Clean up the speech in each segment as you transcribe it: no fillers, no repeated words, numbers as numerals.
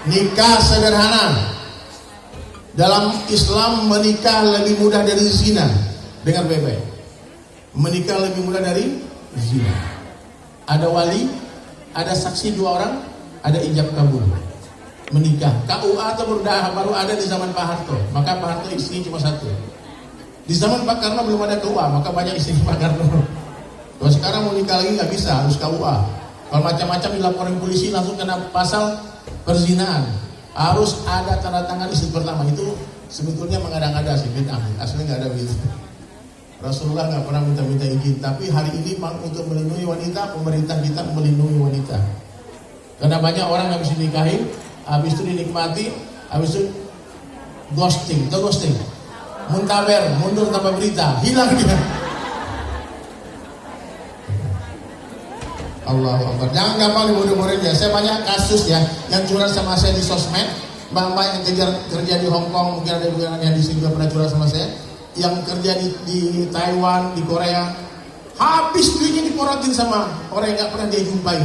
Nikah sederhana. Dalam Islam menikah lebih mudah dari zina. Dengar baik-baik. Menikah lebih mudah dari zina. Ada wali, ada saksi 2 orang, ada ijab kabul. Menikah. KUA itu baru ada di zaman Pak Harto. Maka Pak Harto istrinya cuma 1. Di zaman Pak Karno belum ada KUA, maka banyak istri Pak Karno. Kalau sekarang mau nikah lagi nggak bisa, harus KUA. Kalau macam-macam dilaporin polisi langsung kena pasal perzinaan. Harus ada tanda tangan istri pertama. Itu sebetulnya mengada-ngada sih, bid'ah. Aslinya nggak ada begitu. Rasulullah nggak pernah minta izin. Tapi hari ini untuk melindungi wanita, pemerintah kita melindungi wanita. Karena banyak orang yang bisa nikahin, habis itu dinikmati, habis itu ghosting, atau ghosting, muntaber, mundur tanpa berita, hilang dia. Allahu Akbar. Jangan gampang dibodoh-bodohin ya. Saya banyak kasus ya yang curhat sama saya di sosmed. Mbak-mbak yang kerja di Hong Kong, mungkin ada yang di sini juga pernah curhat sama saya. Yang kerja di Taiwan, di Korea, habis duitnya diporotin sama orang yang nggak pernah dia jumpai,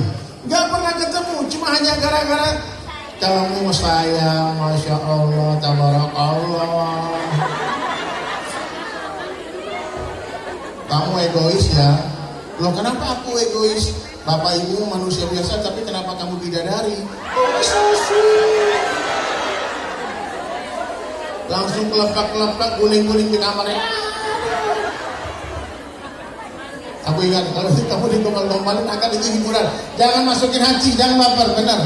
nggak pernah ketemu, cuma hanya gara-gara kamu sayang, masya Allah, tabarakallah. Kamu egois ya. Loh kenapa aku egois? Bapak ibu manusia biasa, tapi kenapa kamu bidadari? Langsung kelepak-kelepak, guling-guling di kamarnya. Aku ingat, kalau kamu digombal-gombalin akan itu hiburan. Jangan masukin hati, jangan baper, benar.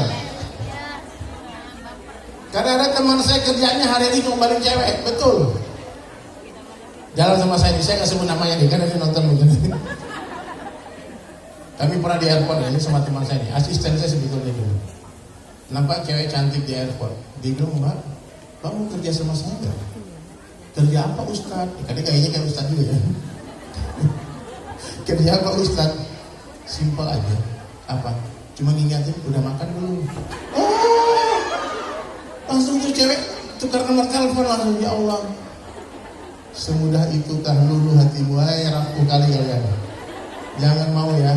Karena ada teman saya kerjanya hari ini gombalin cewek, betul. Jalan sama saya nggak sebut namanya nih, karena dia nonton begini. Kami pernah di airport ini sama teman saya nih, asisten saya sebetulnya dulu. Nampak cewek cantik di airport. Dia bilang, Mbak, kamu kerja sama saya nggak? Kerja apa Ustaz? Karena kayaknya kayak Ustaz juga ya. Kerja apa Ustaz? Simpel aja. Apa? Cuma ngingatin, udah makan belum? Oh, langsung tuh cewek tukar nomor telepon langsung, ya Allah. Semudah itukah luluh hatimu? Hai rapuh kali kalian. Jangan mau ya.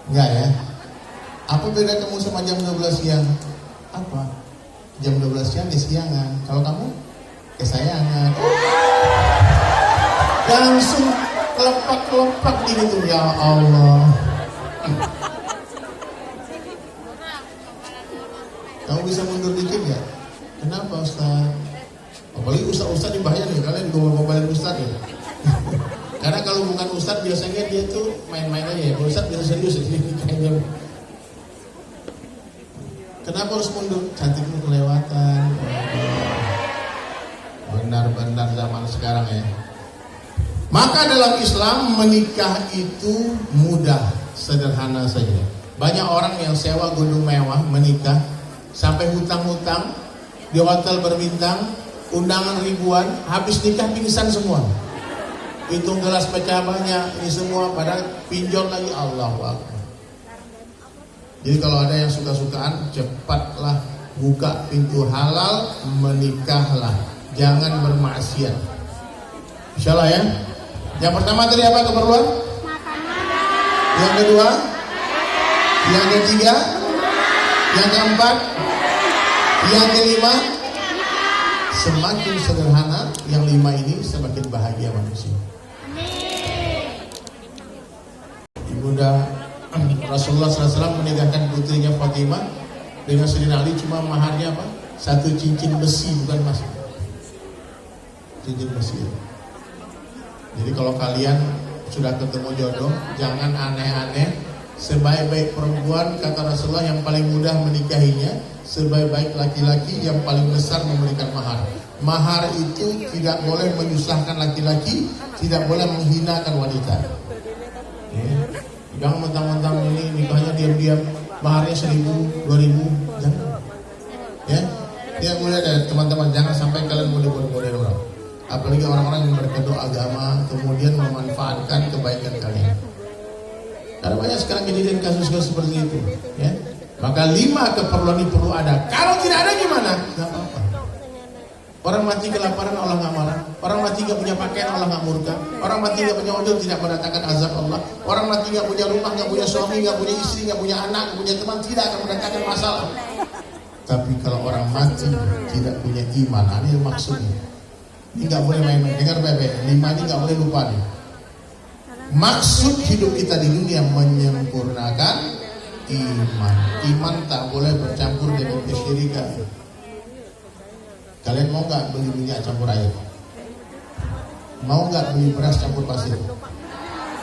Enggak ya. Apa beda kamu sama jam 12 siang? Apa? Jam 12 siang kesiangan. Kalau kamu kesayangan. Langsung kelepak-kelepak gitu, ya Allah. Kamu bisa mundur dikit ya? Kenapa Ustaz? Apalagi Ustaz dibahaya nih, kalian gombal-gombalin Ustaz ya. Karena kalau bukan Ustaz biasanya dia tuh main-main aja ya. Kalau Ustaz biasa serius ya. Kayaknya. Kenapa harus mundur? Cantikmu kelewatan. Benar-benar zaman sekarang ya. Maka dalam Islam menikah itu mudah, sederhana saja. Banyak orang yang sewa gedung mewah menikah, sampai hutang-hutang di hotel berbintang, undangan ribuan, habis nikah pingsan semua. Hitung gelas pecah banyak, ini semua pada pinjol lagi. Allahu Akbar. Jadi kalau ada yang suka-sukaan, cepatlah buka pintu halal, menikahlah, jangan bermaksiat. Insyaallah ya. Yang pertama tadi apa keperluan? Yang kedua? Yang ketiga? Yang keempat? Yang kelima? Semakin sederhana, yang 5 ini semakin bahagia manusia. Ibunda Rasulullah SAW menikahkan putrinya Fatimah dengan Sayyidina Ali, cuma maharnya apa? 1 cincin besi, bukan emas. Cincin besi. Jadi kalau kalian sudah ketemu jodoh, jangan aneh-aneh. Sebaik-baik perempuan, kata Rasulullah, yang paling mudah menikahinya, sebaik-baik laki-laki yang paling besar memberikan mahar. Mahar itu tidak boleh menyusahkan laki-laki, tidak boleh menghinakan wanita. Ya. Jangan mentang-mentang ini nikahnya diam-diam, maharnya 1.000, 2.000, jangan. Ya, tidak boleh ada teman-teman, jangan sampai kalian bodoh-bodohin orang. Apalagi orang-orang yang berkedok agama kemudian memanfaatkan kebaikan kalian. Karena banyak sekarang kejadian kasus-kasus seperti itu, ya. Maka 5 keperluan ini perlu ada. Kalau tidak ada gimana? Gak apa-apa. Orang mati kelaparan Allah nggak marah. Orang mati nggak punya pakaian Allah nggak murka. Orang mati nggak punya mobil tidak mendatangkan azab Allah. Orang mati nggak punya rumah, nggak punya suami, nggak punya istri, nggak punya anak, nggak punya teman tidak akan mendatangkan masalah. Tapi kalau orang mati tidak punya iman, ini maksudnya. Ini nggak boleh main-main. Dengar bebe, 5 ini nggak boleh lupa nih. Maksud hidup kita di dunia menyempurnakan iman. Iman tak boleh bercampur dengan kesyirikan. Kalian mau nggak beli minyak campur air? Mau nggak beli beras campur pasir?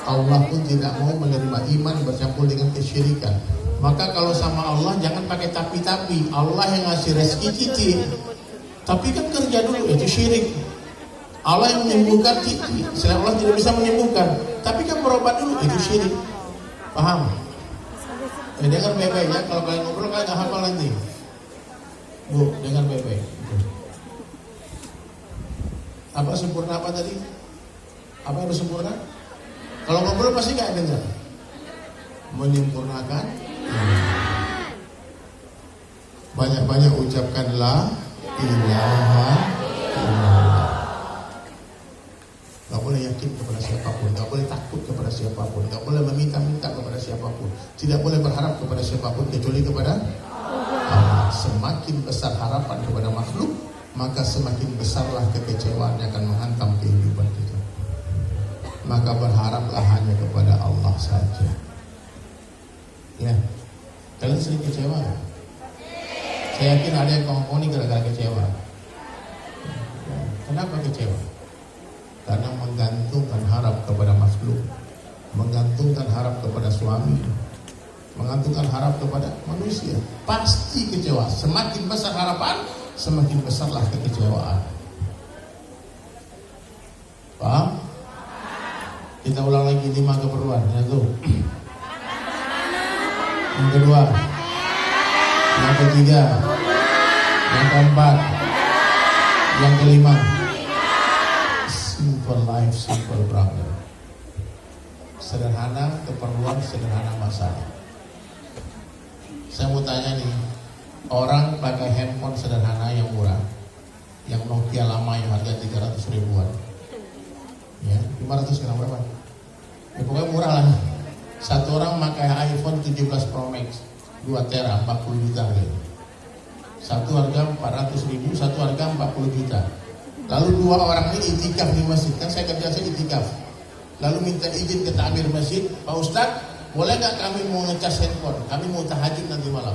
Allah pun tidak mau menerima iman bercampur dengan kesyirikan. Maka kalau sama Allah jangan pakai tapi-tapi. Allah yang ngasih rezeki cicil. Tapi kan kerja dulu, itu syirik. Allah yang menyembuhkan cicil. Selain Allah tidak bisa menyembuhkan. Tapi kan berobat dulu, itu syirik. Paham? Dengar baik-baik ya. Kalau kalian ngobrol kalian nggak hafal nanti. Bu, dengar baik-baik. Apa sempurna apa tadi? Apa yang harus sempurna? Kalau ngobrol pasti gak dengar. Menyempurnakan. Banyak-banyak ucapkan la ilaha illallah. Gak boleh yakin kepada siapapun, gak boleh takut kepada siapapun, gak boleh meminta-minta kepada siapapun, tidak boleh berharap kepada siapapun kecuali kepada Allah. Semakin besar harapan kepada makhluk, maka semakin besarlah kekecewaan yang akan menghantam kehidupan kita. Maka berharaplah hanya kepada Allah saja. Ya, kalian sering kecewa? Saya yakin ada yang ngomong ini gara-gara kecewa. Kenapa kecewa? Karena menggantungkan harap kepada makhluk, menggantungkan harap kepada suami, menggantungkan harap kepada manusia. Pasti kecewa. Semakin besar harapan, semakin besarlah kekecewaan. Paham? Kita ulang lagi 5 keperluan. Satu. Yang kedua. Yang ketiga. Yang keempat. Yang kelima. Simple life, simple problem. Sederhana keperluan, sederhana masalah. Saya mau tanya nih. Orang pakai handphone sederhana yang murah, yang Nokia lama yang harga 300 ribuan, ya 500 sekarang berapa? Ya pokoknya murah lah. Satu orang pakai iPhone 17 Pro Max 2 tera 40 juta gitu. Satu harga 400 ribu, satu harga 40 juta. Lalu 2 orang ini itikaf di masjid, kan saya kerja saya itikaf. Lalu minta izin ke takmir masjid, Pak Ustadz, boleh nggak kami mau ngecas handphone? Kami mau tahajud nanti malam.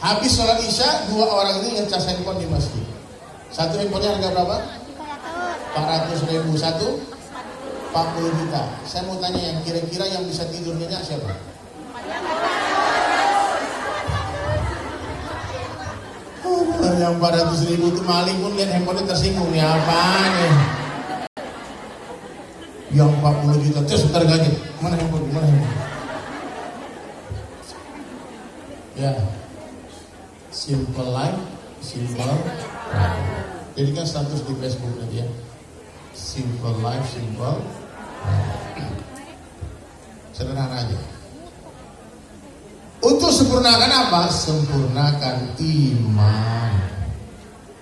Habis sholat isya, 2 orang ini ngecas handphone di masjid. Satu handphonenya harga berapa? 400 ribu. Satu 40 juta. Saya mau tanya yang kira-kira yang bisa tidur nyenyak siapa? Yang 400 ribu itu maling pun lihat handphonenya tersinggung. Ya apaan ya? Yang 40 juta, terus bentar kaget. Mana handphone? Mana handphone? Ya. Simple life, simple life. Jadi kan status di Facebook nanti ya. Simple life, simple life. Sederhana aja. Untuk sempurnakan apa? Sempurnakan iman.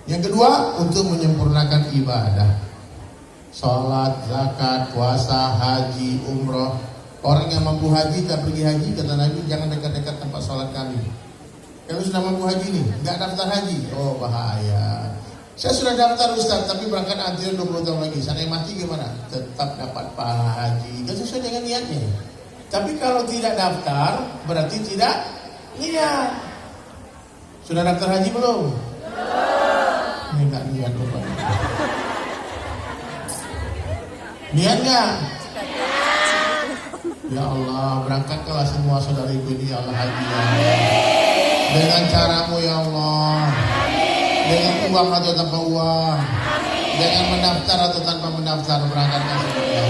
Yang kedua, untuk menyempurnakan ibadah. Sholat, zakat, puasa, haji, umroh. Orang yang mampu haji, tak pergi haji, kata Nabi, jangan dekat-dekat tempat sholat kami. Kalau sudah mampu haji nih, nggak daftar haji, oh bahaya. Saya sudah daftar Ustaz, tapi berangkat antrian 20 tahun lagi. Sana yang mati gimana? Tetap dapat pahala haji. Kan sesuai dengan niatnya. Tapi kalau tidak daftar, berarti tidak niat. Sudah daftar haji belum? Belum. Ini nggak niat rupanya. Niat nggak? Ya Allah, berangkatlah semua saudariku ini ya Allah haji ya. Dengan caramu ya Allah. Dengan uang atau tanpa uang. Dengan mendaftar atau tanpa mendaftar, berangkatkan semuanya.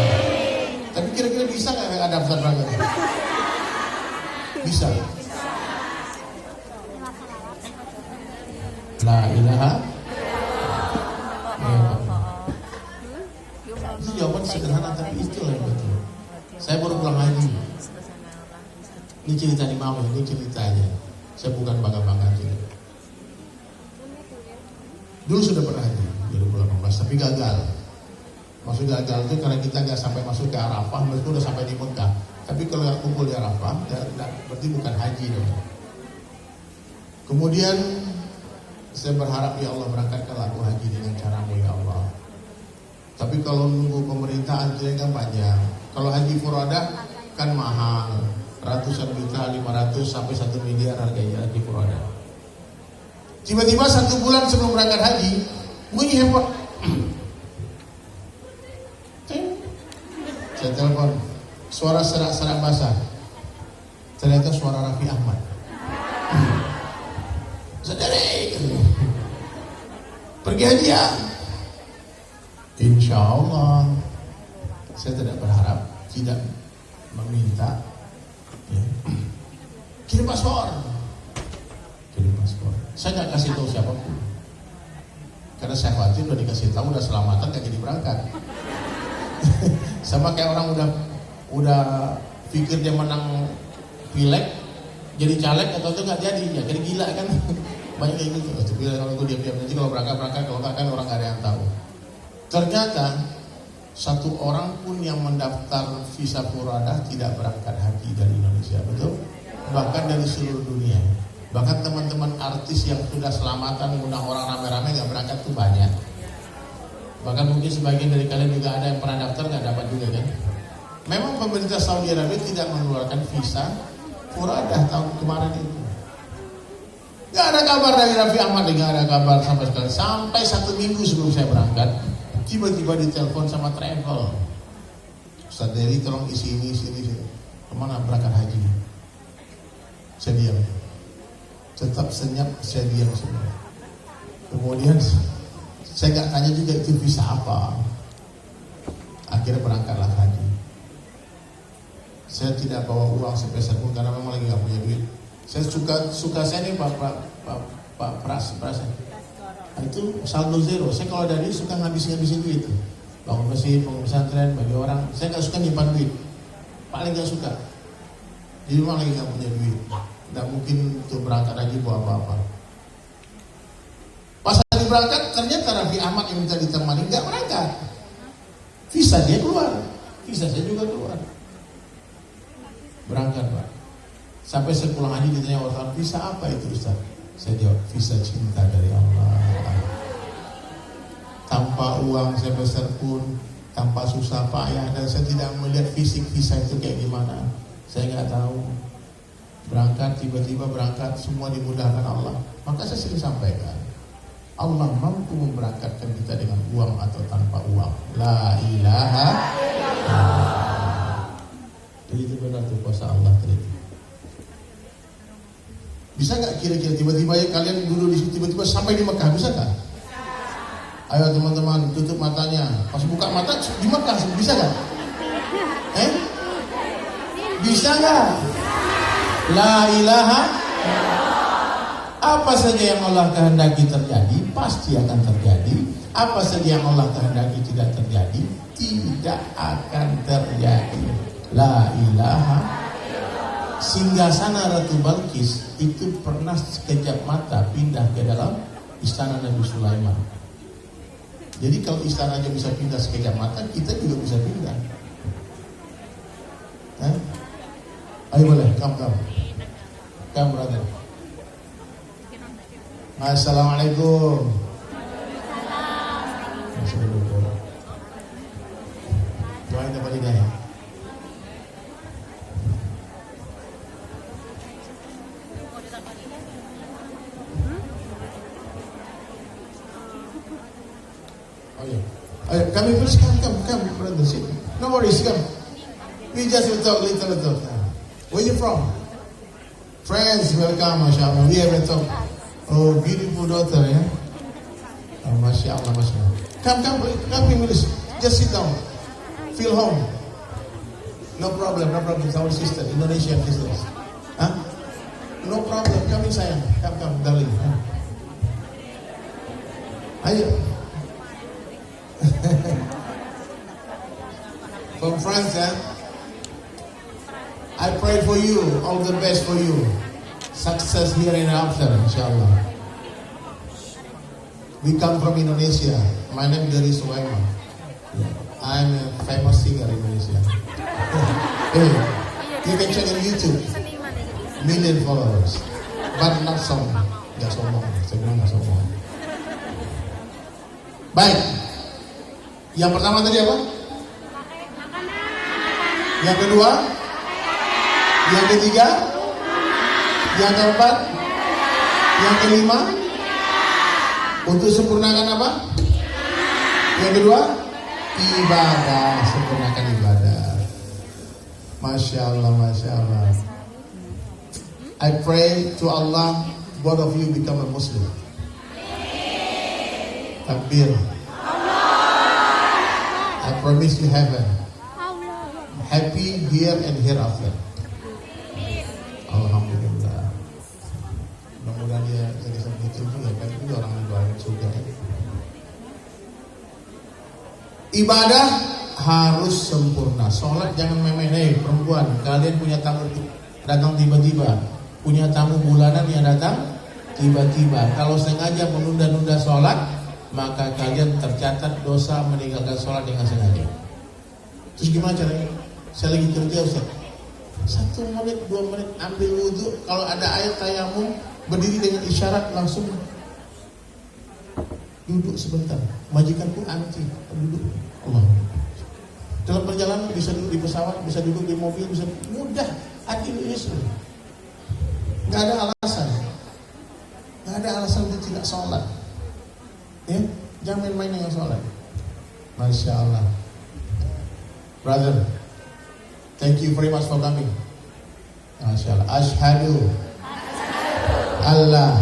Tapi kira-kira bisa nggak daftar berangkat? Bisa. La ilaha. Itu jawaban sederhana tapi itulah yang betul. Saya baru pulang haji. Ini cerita nih mau, ini ceritanya. Saya bukan bangga-bangga juga. Dulu sudah pernah haji 2018 tapi gagal. Maksud gagal itu karena kita nggak sampai masuk ke Arafah, meskipun udah sampai di Mekah. Tapi kalau nggak kumpul di Arafah, berarti bukan haji dong. Kemudian saya berharap ya Allah berangkatkan aku haji dengan caramu ya Allah. Tapi kalau nunggu pemerintah antrian kan panjang. Kalau haji furadah kan mahal, ratusan juta, 500 sampai 1 miliar harganya haji furadah. Tiba-tiba 1 bulan sebelum berangkat haji, bunyi handphone. Saya telepon, suara serak-serak basah. Ternyata suara Raffi Ahmad. Saudari, pergi haji ya? Insya Allah. Saya tidak berharap, tidak meminta ya. Kirim paspor. Saya nggak kasih tahu siapapun, karena saya khawatir udah dikasih tahu udah selamatan nggak jadi berangkat. Sama kayak orang udah pikir dia menang pilek jadi caleg atau itu nggak jadi, ya jadi gila kan. Banyak kayak gitu. Tapi kalau itu diam-diam nanti kalau berangkat, kalau nggak kan orang nggak ada yang tahu. Ternyata 1 orang pun yang mendaftar visa furadah tidak berangkat haji dari Indonesia, betul? Bahkan dari seluruh dunia. Bahkan teman-teman artis yang sudah selamatan mengundang orang rame-rame nggak berangkat tuh banyak. Bahkan mungkin sebagian dari kalian juga ada yang pernah daftar nggak dapat juga kan? Memang pemerintah Saudi Arabia tidak mengeluarkan visa furadah tahun kemarin itu. Nggak ada kabar dari Raffi Ahmad, nggak ada kabar sampai sekali. Sampai 1 minggu sebelum saya berangkat, tiba-tiba ditelepon sama travel. Ustaz Dery tolong isi ini. Kemana berangkat haji? Saya diam. Tetap senyap, saya diam semua. Kemudian saya nggak tanya juga itu visa apa. Akhirnya berangkatlah haji. Saya tidak bawa uang sepeser pun karena memang lagi nggak punya duit. Saya suka saya nih Pak Pras. Nah, itu saldo zero. Saya kalau dari suka ngabisin duit. Bangun masjid, bangun pesantren, bagi orang. Saya nggak suka nyimpan duit. Paling nggak suka. Jadi memang lagi nggak punya duit. Nggak mungkin untuk berangkat haji bawa apa-apa. Pas hari berangkat ternyata Raffi Ahmad yang minta ditemani nggak berangkat. Visa dia keluar, visa saya juga keluar. Berangkat Pak. Sampai saya pulang haji ditanya wartawan, visa apa itu Ustaz? Saya jawab, visa cinta dari Allah. Tanpa uang sepeser pun, tanpa susah payah, dan saya tidak melihat fisik visa itu kayak gimana. Saya nggak tahu. Berangkat, tiba-tiba berangkat, semua dimudahkan Allah. Maka saya sering sampaikan, Allah mampu memberangkatkan kita dengan uang atau tanpa uang. La ilaha illallah. Jadi itu benar tuh kuasa Allah tadi. Bisa nggak kira-kira tiba-tiba ya kalian dulu di situ tiba-tiba sampai di Mekah, bisa nggak? Ayo teman-teman tutup matanya. Pas buka mata di Mekah, bisa nggak? Bisa nggak? La ilaha. Apa saja yang Allah kehendaki terjadi pasti akan terjadi. Apa saja yang Allah kehendaki tidak terjadi tidak akan terjadi. La ilaha. Singgasana Ratu Balkis itu pernah sekejap mata pindah ke dalam istana Nabi Sulaiman. Jadi kalau istananya bisa pindah sekejap mata, kita juga bisa pindah. Ayo boleh, come brother. Assalamualaikum. Doain dapat hidayah. Oh yeah. Ayo, kami please come, brother. Sit. No worries, come. We just will talk little. Where you from? France, welcome, mashallah. We have a talk. Oh, beautiful daughter, ya. Oh, mashallah. Come, please. Just sit down. Feel home. No problem. It's our sister, Indonesian sisters. Huh? No problem. Come in, sayang. Come, darling. Ayo. From France, I pray for you, all the best for you. Success here in after, inshallah. We come from Indonesia. My name is Dery Sulaiman. I'm a famous singer in Indonesia. Hey, you can check on YouTube. Million followers, but not sombong. Gak sombong, saya bilang gak sombong. Baik. Yang pertama tadi apa? Yang kedua? Yang ketiga? Yang keempat? Yang kelima? Untuk sempurnakan apa? Yang kedua? Ibadah. Sempurnakan ibadah. Masya Allah, Masya Allah. I pray to Allah, both of you become a Muslim. Takbir. I promise you heaven. Happy here and hereafter. Alhamdulillah. Mudah-mudahan dia jadi seperti itu ya, kan itu orang yang doain surga. Ibadah harus sempurna. Sholat jangan main-main. Perempuan, kalian punya tamu datang tiba-tiba. Punya tamu bulanan yang datang tiba-tiba. Kalau sengaja menunda-nunda sholat, maka kalian tercatat dosa meninggalkan sholat dengan sengaja. Terus gimana caranya? Saya lagi kerja Ustaz, 1 menit 2 menit ambil wudhu. Kalau ada air tayamum, berdiri dengan isyarat langsung duduk sebentar. Majikanku anti duduk. Allah. Dalam perjalanan bisa duduk di pesawat, bisa duduk di mobil, bisa mudah. Adil Islam. Gak ada alasan. Gak ada alasan untuk tidak sholat. Ya, jangan main-main dengan sholat. Masya Allah. Brother, thank you very much for coming. Masya Allah. Ashhadu Allah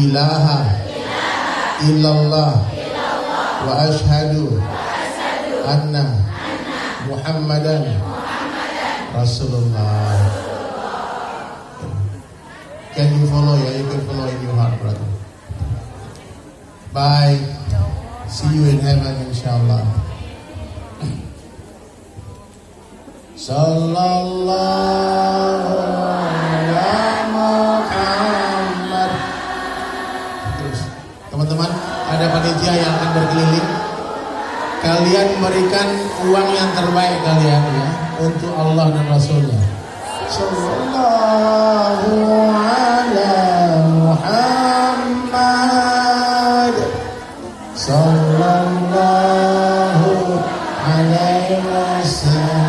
ilaha illallah wa ashhadu anna Muhammadan Rasulullah. Can you follow? Yeah, you can follow in your heart, brother. Bye. See you in heaven, inshallah. Sallallahu alaihi Muhammad. Terus, teman-teman, ada panitia yang akan berkeliling. Kalian berikan uang yang terbaik kalian ya untuk Allah dan Rasulnya. Sallallahu alaihi Muhammad. Sallallahu alaihi wasallam.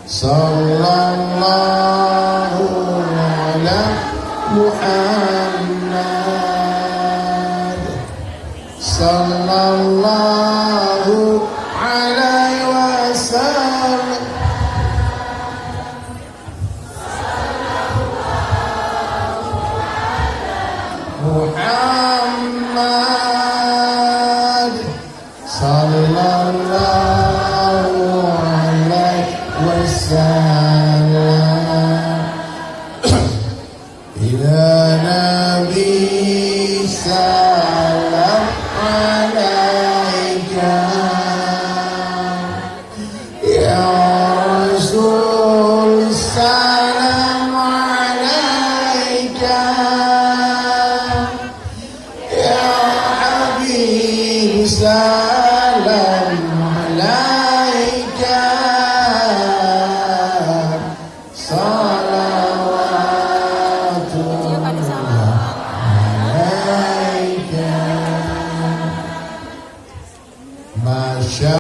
Sallallahu alaihi Muhammad. Sallallahu alaihi wasallam. Muhammad sallallahu alaihi wasallam. Ila Nabi salam alaika ya Rasul salam alaika salam alaika salawatullah alaika. Masya